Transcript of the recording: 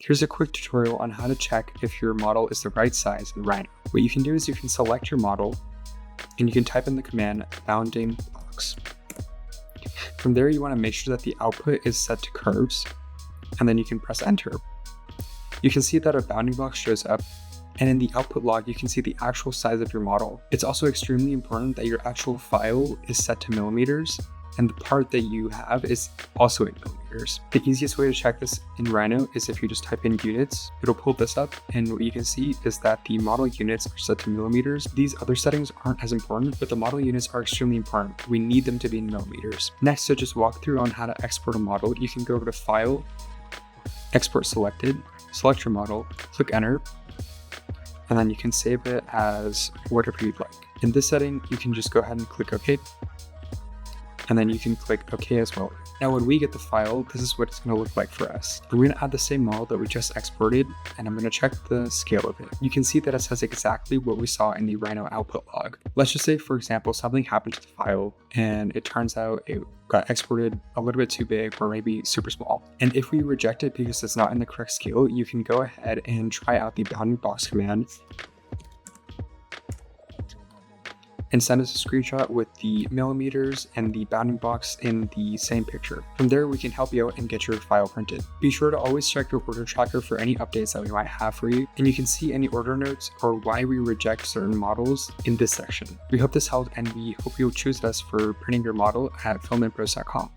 Here's a quick tutorial on how to check if your model is the right size in Rhino. What you can do is you can select your model and you can type in the command bounding box. From there, you want to make sure that the output is set to curves, and then you can press enter. You can see that a bounding box shows up, and in the output log, you can see the actual size of your model. It's also extremely important that your actual file is set to millimeters, and the part that you have is also in millimeters. The easiest way to check this in Rhino is if you just type in units, it'll pull this up, and what you can see is that the model units are set to millimeters. These other settings aren't as important, but the model units are extremely important. We need them to be in millimeters. Next, to just walk through on how to export a model, you can go to File, Export Selected, select your model, click Enter, and then you can save it as whatever you'd like. In this setting, you can just go ahead and click OK, and then you can click OK as well. Now when we get the file, this is what it's going to look like for us. We're going to add the same model that we just exported, and I'm going to check the scale of it. You can see that it says exactly what we saw in the Rhino output log. Let's just say, for example, something happened to the file and it turns out it got exported a little bit too big or maybe super small. And if we reject it because it's not in the correct scale, you can go ahead and try out the bounding box command and send us a screenshot with the millimeters and the bounding box in the same picture. From there, we can help you out and get your file printed. Be sure to always check your order tracker for any updates that we might have for you, and you can see any order notes or why we reject certain models in this section. We hope this helped, and we hope you'll choose us for printing your model at filamentpros.com.